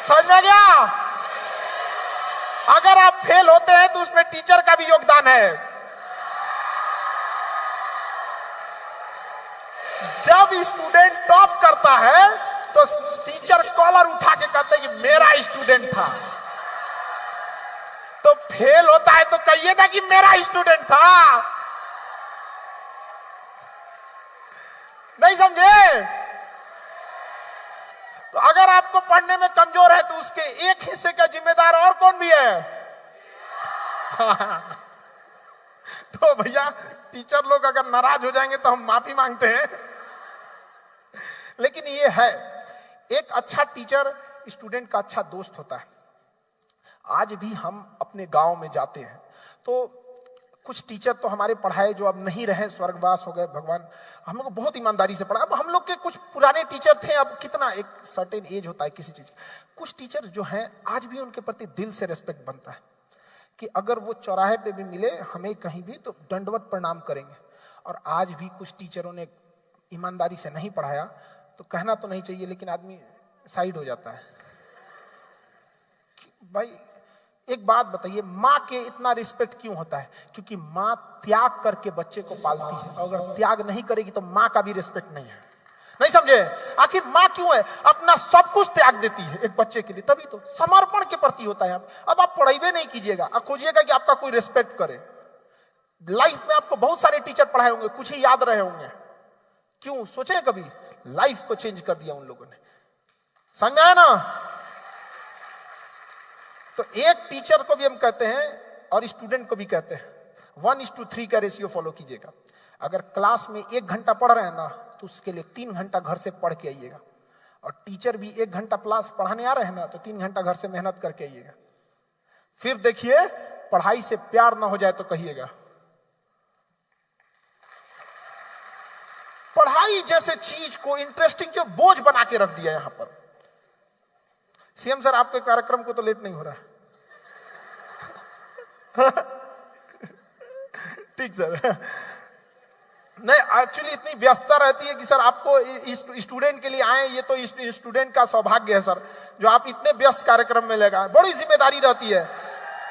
समझ में गया? अगर आप फेल होते हैं तो उसमें टीचर का भी योगदान है। जब स्टूडेंट टॉप करता है तो टीचर कॉलर उठा के कहते हैं कि मेरा स्टूडेंट था। तो फेल होता है तो कहिए ना कि मेरा स्टूडेंट था। नहीं समझे? तो अगर आपको पढ़ने में कमजोर है तो उसके एक हिस्से का जिम्मेदार और कौन भी है? तो भैया टीचर लोग अगर नाराज हो जाएंगे तो हम माफी मांगते हैं। लेकिन ये है, एक अच्छा टीचर स्टूडेंट का अच्छा दोस्त होता है। आज भी हम अपने गांव में जाते हैं तो कुछ टीचर तो हमारे पढ़ाए जो अब नहीं रहे, स्वर्गवास हो गए, भगवान हम लोग को बहुत ईमानदारी से पढ़ा। अब हम लोग के कुछ पुराने टीचर थे, अब कितना एक सर्टेन एज होता है किसी चीज। कुछ टीचर जो हैं आज भी उनके प्रति दिल से रेस्पेक्ट बनता है कि अगर वो चौराहे पे भी मिले हमें कहीं भी तो दंडवत प्रणाम करेंगे। और आज भी कुछ टीचरों ने ईमानदारी से नहीं पढ़ाया तो कहना तो नहीं चाहिए, लेकिन आदमी साइड हो जाता है। भाई एक बात बताइए, माँ के इतना रिस्पेक्ट क्यों होता है? क्योंकि माँ त्याग करके बच्चे को पालती है, और अगर त्याग नहीं करेगी तो माँ का भी रिस्पेक्ट नहीं है। नहीं समझे? आखिर माँ क्यों है? अपना सब कुछ त्याग देती है एक बच्चे के लिए, तभी तो समर्पण के प्रति होता है। अब आप पढ़ाई नहीं कीजिएगा, आप खोजिएगा कि आपका कोई रिस्पेक्ट करे। लाइफ में आपको बहुत सारे टीचर पढ़ाए होंगे, कुछ ही याद रहे होंगे। क्यों सोचे कभी? लाइफ को चेंज कर दिया उन लोगों ने। समझ आया ना? तो एक टीचर को भी हम कहते हैं और स्टूडेंट को भी कहते हैं 1:3 का रेशियो फॉलो कीजिएगा। अगर क्लास में 1 घंटा पढ़ रहे हैं ना तो उसके लिए 3 घंटा घर से पढ़ के आइएगा। और टीचर भी 1 घंटा क्लास पढ़ाने आ रहे हैं ना तो 3 घंटा घर से मेहनत करके आइएगा। फिर देखिए पढ़ाई से प्यार ना हो जाए तो कहिएगा। पढ़ाई जैसे चीज को इंटरेस्टिंग जो बोझ बना के रख दिया यहां पर। सीएम सर आपके कार्यक्रम को तो लेट नहीं हो रहा है ठीक सर। नहीं, एक्चुअली इतनी व्यस्तता रहती है कि सर आपको स्टूडेंट के लिए आए, ये तो स्टूडेंट का सौभाग्य है सर, जो आप इतने व्यस्त कार्यक्रम में लगा, बड़ी जिम्मेदारी रहती है।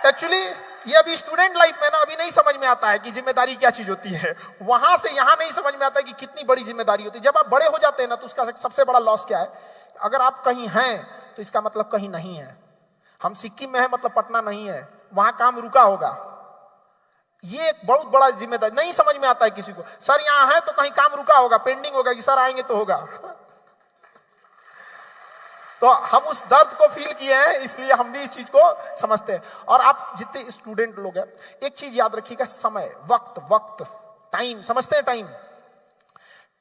एक्चुअली ये अभी स्टूडेंट लाइफ में ना अभी नहीं समझ में आता है कि जिम्मेदारी क्या चीज होती है। वहां से यहां नहीं समझ में आता है कि कितनी बड़ी जिम्मेदारी होती है। जब आप बड़े हो जाते हैं ना तो उसका सबसे बड़ा लॉस क्या है, अगर आप कहीं हैं तो इसका मतलब कहीं नहीं है। हम सिक्किम में है मतलब पटना नहीं है, वहां काम रुका होगा। ये एक बहुत बड़ा जिम्मेदारी नहीं समझ में आता है किसी को। सर यहां है तो कहीं काम रुका होगा, पेंडिंग होगा कि सर आएंगे तो होगा। तो हम उस दर्द को फील किए हैं, इसलिए हम भी इस चीज को समझते हैं। और आप जितने स्टूडेंट लोग हैं, एक चीज याद रखिएगा, समय, वक्त, टाइम, समझते हैं टाइम,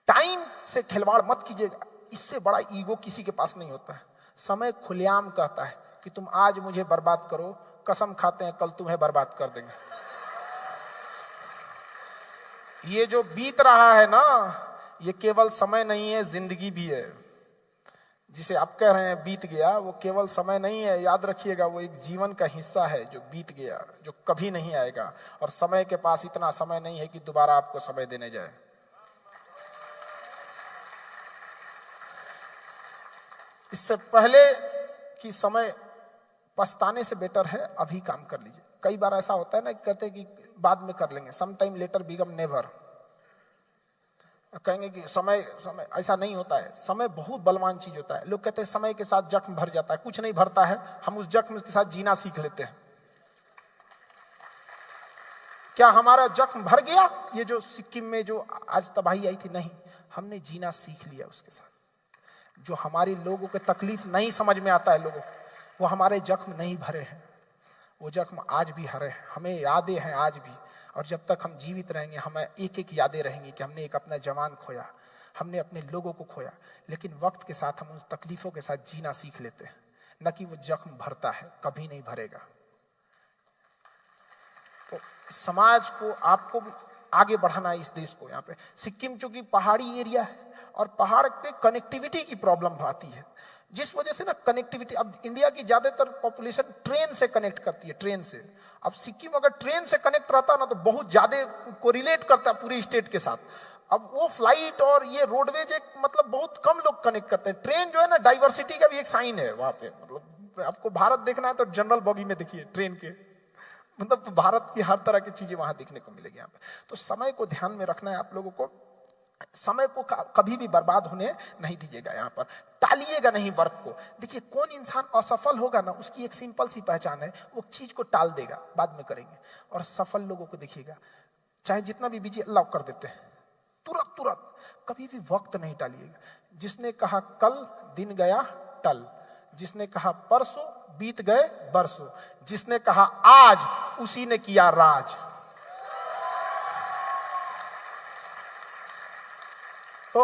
टाइम से खिलवाड़ मत कीजिएगा। इससे बड़ा ईगो किसी के पास नहीं होता है। समय खुलेआम कहता है कि तुम आज मुझे बर्बाद करो, कसम खाते हैं कल तुम्हें बर्बाद कर देंगे। ये जो बीत रहा है ना, ये केवल समय नहीं है, जिंदगी भी है। जिसे आप कह रहे हैं बीत गया, वो केवल समय नहीं है, याद रखिएगा, वो एक जीवन का हिस्सा है जो बीत गया, जो कभी नहीं आएगा। और समय के पास इतना समय नहीं है कि दोबारा आपको समय देने जाए। इससे पहले कि समय पछताने से बेटर है अभी काम कर लीजिए। कई बार ऐसा होता है ना, कहते हैं कि बाद में कर लेंगे, some time later become never. कहेंगे कि समय ऐसा नहीं होता है। समय बहुत बलवान चीज होता है। लोग कहते हैं समय के साथ जख्म भर जाता है, कुछ नहीं भरता है, हम उस जख्म के साथ जीना सीख लेते हैं। क्या हमारा जख्म भर गया? ये जो सिक्किम में जो आज तबाही आई थी, नहीं, हमने जीना सीख लिया उसके साथ। जो हमारे लोगों के तकलीफ नहीं समझ में आता है लोगों, वो हमारे जख्म नहीं भरे हैं, वो जख्म आज भी हरे हैं, हमें यादें हैं आज भी। और जब तक हम जीवित रहेंगे, हमें एक एक यादें रहेंगी कि हमने एक अपना जवान खोया, हमने अपने लोगों को खोया। लेकिन वक्त के साथ हम उन तकलीफों के साथ जीना सीख लेते हैं, न कि वो जख्म भरता है, कभी नहीं भरेगा। तो समाज को, आपको आगे बढ़ाना है, इस देश को। यहाँ पे सिक्किम चूंकि पहाड़ी एरिया है और पहाड़ पे कनेक्टिविटी की प्रॉब्लम आती है, जिस वजह से ना कनेक्टिविटी, अब इंडिया की ज्यादातर पॉपुलेशन ट्रेन से कनेक्ट करती है, ट्रेन से। अब सिक्किम अगर ट्रेन से कनेक्ट रहता ना तो बहुत ज्यादा कोरिलेट करता है पूरे स्टेट के साथ। अब वो फ्लाइट और ये रोडवेज एक मतलब बहुत कम लोग कनेक्ट करते हैं। ट्रेन जो है ना डाइवर्सिटी का भी एक साइन है वहां पे। मतलब आपको भारत देखना है तो जनरल बॉगी में देखिए ट्रेन के, मतलब भारत की हर तरह की चीजें वहां देखने को मिलेगी यहाँ पे। तो समय को ध्यान में रखना है आप लोगों को। समय को कभी भी बर्बाद होने नहीं दीजिएगा। यहाँ पर टालिएगा नहीं वर्क को। देखिए कौन इंसान असफल होगा ना, उसकी एक सिंपल सी पहचान है, वो चीज को टाल देगा, बाद में करेंगे। और सफल लोगों को देखिएगा, चाहे जितना भी बिजी अलाउ कर देते हैं, तुरंत कभी भी वक्त नहीं टालिएगा। जिसने कहा कल, दिन गया टल। जिसने कहा परसों, बीत गए बरसों। जिसने कहा आज, उसी ने किया राज। तो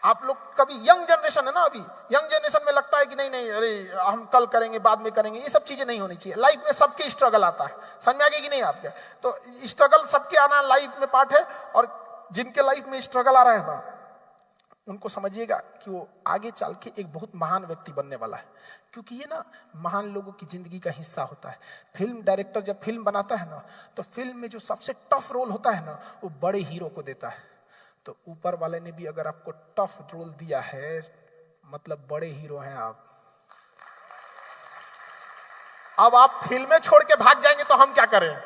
आप लोग कभी, यंग जनरेशन है ना, अभी यंग जनरेशन में लगता है कि नहीं अरे हम कल करेंगे, बाद में करेंगे, ये सब चीजें नहीं होनी चाहिए। लाइफ में सबके स्ट्रगल आता है, समझ में आ गया कि नहीं आपके? तो स्ट्रगल सबके आना लाइफ में पार्ट है। और जिनके लाइफ में स्ट्रगल आ रहा है ना, उनको समझिएगा कि वो आगे चल के एक बहुत महान व्यक्ति बनने वाला है। क्योंकि ये ना महान लोगों की जिंदगी का हिस्सा होता है। फिल्म डायरेक्टर जब फिल्म बनाता है ना, तो फिल्म में जो सबसे टफ रोल होता है ना, वो बड़े हीरो को देता है। तो ऊपर वाले ने भी अगर आपको टफ रोल दिया है, मतलब बड़े हीरो हैं आप। अब आप फिल्में छोड़ के भाग जाएंगे तो हम क्या करें?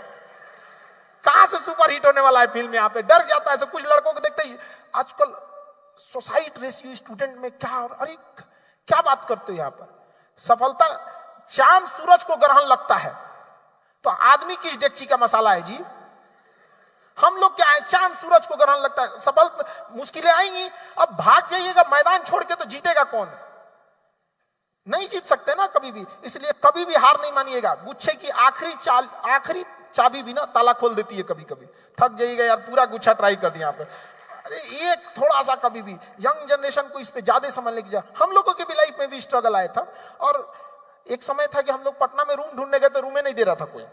कहां से सुपर हिट होने वाला है फिल्म? यहाँ पे डर जाता है। तो कुछ लड़कों को देखते ही आजकल सोसाइट रेशियो स्टूडेंट में क्या, अरे क्या बात करते हो यहाँ पर? सफलता चांद सूरज को ग्रहण लगता है तो आदमी किस डेगची का मसाला है जी? हम लोग क्या है, चांद सूरज को ग्रहण लगता है। सफल मुश्किलें आएंगी, अब भाग जाइएगा मैदान छोड़ के तो जीतेगा कौन? नहीं जीत सकते ना कभी भी। इसलिए कभी भी हार नहीं मानिएगा। गुच्छे की आखिरी चाबी भी ना ताला खोल देती है कभी कभी। थक जाइएगा यार, पूरा गुच्छा ट्राई कर दिया यहाँ पे, अरे एक थोड़ा सा कभी भी। यंग जनरेशन को इस पे ज्यादा समझ लेके जा। हम लोगों की भी लाइफ में भी स्ट्रगल आया था। और एक समय था कि हम लोग पटना में रूम ढूंढने गए तो रूमें नहीं दे रहा था कोई।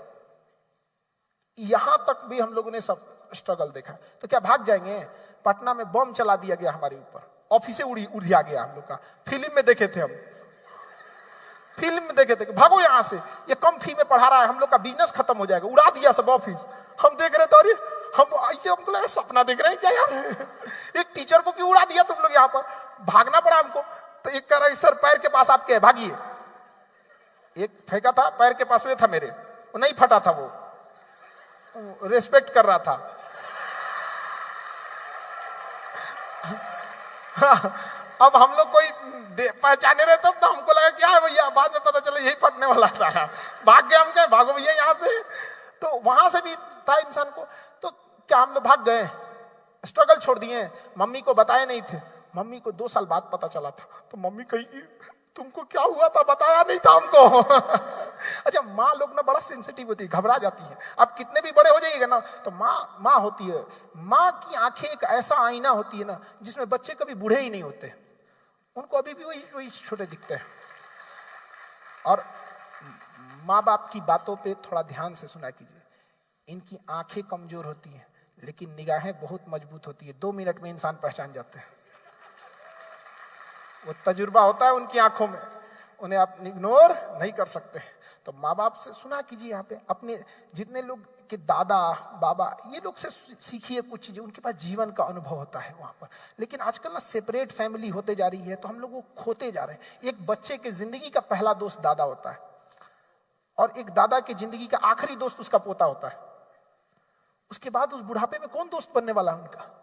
यहां तक भी हम लोगों ने सब स्ट्रगल देखा। तो क्या भाग जाएंगे? पटना में बम चला दिया गया हमारे ऊपर, ऑफिसे उड़िया गया हम लोग का। फिल्म में देखे थे हम। फिल्म देखे थे, भागो यहां से, ये कम फी में पढ़ा रहा है, हम लोग का बिजनेस खत्म हो जाएगा, उड़ा दिया सब ऑफिस। हम देख रहे थे, अरे हम ऐसे, हमको लगा सपना देख रहे हैं क्या यार, एक टीचर को क्यों उड़ा दिया तुम लोग यहाँ पर। भागना पड़ा हमको। तो एक कह रहा है सर पैर के पास आपके, भागिए। एक फेंका था, पैर के पास में था मेरे, वो नहीं फटा था, वो रेस्पेक्ट कर रहा था। अब हम लोग कोई पहचाने रहे तब तो हमको लगा क्या है भैया, बाद में पता चला यही फटने वाला था। भाग गए, हम कहे भागो भैया यहाँ से। तो वहां से भी था इंसान को, तो क्या हम लोग भाग गए, स्ट्रगल छोड़ दिए, मम्मी को बताए नहीं थे। मम्मी को 2 साल बाद पता चला था, तो मम्मी कही तुमको क्या हुआ था, बताया नहीं था हमको। अच्छा, माँ लोग ना बड़ा सेंसिटिव होती है, घबरा जाती है। आप कितने भी बड़े हो जाइएगा ना, तो माँ होती है, माँ की आंखें एक ऐसा आईना होती है ना जिसमें बच्चे कभी बूढ़े ही नहीं होते, उनको अभी भी वही छोटे दिखते हैं। और माँ बाप की बातों पे थोड़ा ध्यान से सुना कीजिए। इनकी आंखें कमजोर होती हैं लेकिन निगाहें बहुत मजबूत होती है। 2 मिनट में इंसान पहचान जाते हैं, वो तजुर्बा होता है उनकी आंखों में, उन्हें आप इग्नोर नहीं कर सकते। तो माँ बाप से सुना कीजिए। यहाँ पे अपने जितने लोग के दादा बाबा, ये लोग से सीखिए कुछ चीजें, उनके पास जीवन का अनुभव होता है वहां पर। लेकिन आजकल ना सेपरेट फैमिली होते जा रही है, तो हम लोग वो खोते जा रहे हैं। एक बच्चे के जिंदगी का पहला दोस्त दादा होता है, और एक दादा की जिंदगी का आखिरी दोस्त उसका पोता होता है। उसके बाद उस बुढ़ापे में कौन दोस्त बनने वाला है उनका।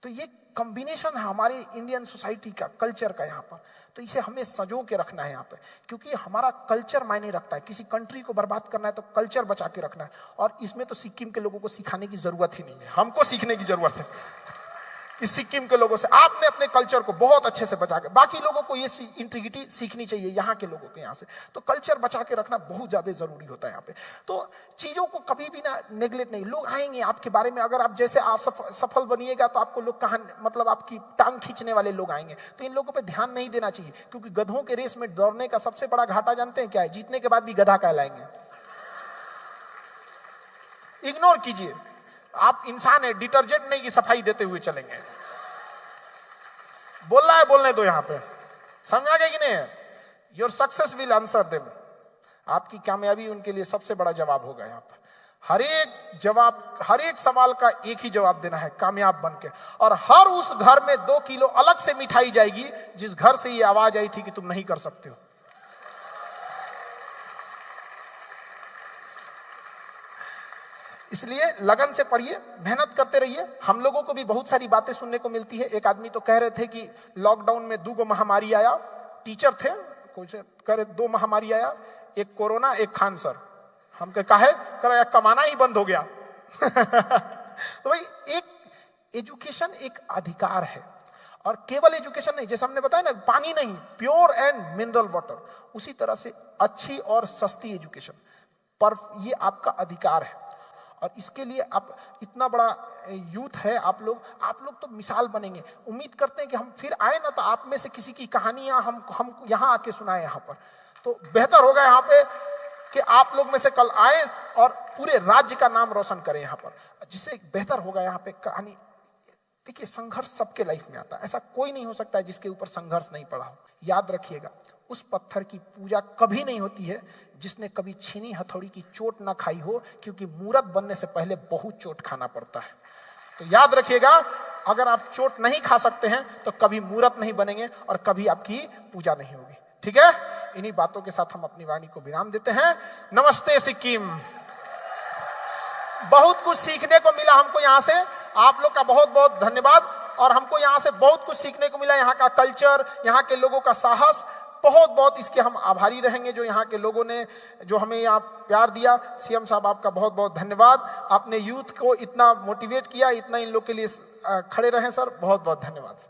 तो ये कॉम्बिनेशन है हमारे इंडियन सोसाइटी का, कल्चर का यहाँ पर। तो इसे हमें संजो के रखना है यहाँ पे, क्योंकि हमारा कल्चर मायने रखता है। किसी कंट्री को बर्बाद करना है तो कल्चर बचा के रखना है, और इसमें तो सिक्किम के लोगों को सिखाने की जरूरत ही नहीं है, हमको सीखने की जरूरत है कि सिक्किम के लोगों से आपने अपने कल्चर को बहुत अच्छे से बचा के, बाकी लोगों को ये इंटीग्रिटी सीखनी चाहिए यहाँ के लोगों के यहाँ से। तो कल्चर बचा के रखना बहुत ज्यादा जरूरी होता है यहाँ पे। तो चीजों को कभी भी ना नेग्लेक्ट नहीं। लोग आएंगे आपके बारे में, अगर आप जैसे आप सफल बनिएगा तो आपको लोग कहां, मतलब आपकी टांग खींचने वाले लोग आएंगे। तो इन लोगों पर ध्यान नहीं देना चाहिए, क्योंकि गधों के रेस में दौड़ने का सबसे बड़ा घाटा जानते हैं क्या है? जीतने के बाद भी गधा कहलाएंगे। इग्नोर कीजिए, आप इंसान है, डिटर्जेंट नहीं की सफाई देते हुए चलेंगे। बोलना है बोलने दो, यहां पे समझा गया कि नहीं? Your success will answer them. आपकी कामयाबी उनके लिए सबसे बड़ा जवाब होगा। यहाँ पर हर एक सवाल का एक ही जवाब देना है, कामयाब बन के। और हर उस घर में 2 किलो अलग से मिठाई जाएगी जिस घर से ये आवाज आई थी कि तुम नहीं कर सकते हो। इसलिए लगन से पढ़िए, मेहनत करते रहिए। हम लोगों को भी बहुत सारी बातें सुनने को मिलती है। एक आदमी तो कह रहे थे कि लॉकडाउन में 2 महामारी आया, टीचर थे, कुछ कह रहे 2 महामारी आया, एक कोरोना एक खानसर। हम कहे कर कमाना ही बंद हो गया। तो भाई एक एजुकेशन एक अधिकार है, और केवल एजुकेशन नहीं, जैसे हमने बताया ना, पानी नहीं, प्योर एंड मिनरल वाटर, उसी तरह से अच्छी और सस्ती एजुकेशन पर ये आपका अधिकार है। और इसके लिए आप इतना बड़ा यूथ है, आप लोग तो मिसाल बनेंगे। उम्मीद करते हैं कि हम फिर आए ना तो आप में से किसी की कहानियां हम यहाँ आके सुनाए यहाँ पर। तो बेहतर होगा यहाँ पे कि आप लोग में से कल आए और पूरे राज्य का नाम रोशन करें यहाँ पर, जिससे बेहतर होगा यहाँ पे कहानी। देखिए, संघर्ष सबके लाइफ में आता है, ऐसा कोई नहीं हो सकता है जिसके ऊपर संघर्ष नहीं पड़ा हो। याद रखिएगा, उस पत्थर की पूजा कभी नहीं होती है जिसने कभी छीनी हथौड़ी की चोट ना खाई हो, क्योंकि मूर्त बनने से पहले बहुत चोट खाना पड़ता है। तो याद रखिएगा, अगर आप चोट नहीं खा सकते हैं तो कभी मूर्त नहीं बनेंगे और कभी आपकी पूजा नहीं होगी। ठीक है, इन्हीं बातों के साथ हम अपनी वाणी को विराम देते हैं। नमस्ते सिक्किम। बहुत कुछ सीखने को मिला हमको यहाँ से, आप लोग का बहुत बहुत धन्यवाद। और हमको यहाँ से बहुत कुछ सीखने को मिला, यहाँ का कल्चर, यहाँ के लोगों का साहस, बहुत बहुत इसके हम आभारी रहेंगे जो यहाँ के लोगों ने जो हमें यहाँ प्यार दिया। सीएम साहब, आपका बहुत बहुत धन्यवाद। आपने यूथ को इतना मोटिवेट किया, इतना इन लोग के लिए खड़े रहे सर, बहुत बहुत धन्यवाद।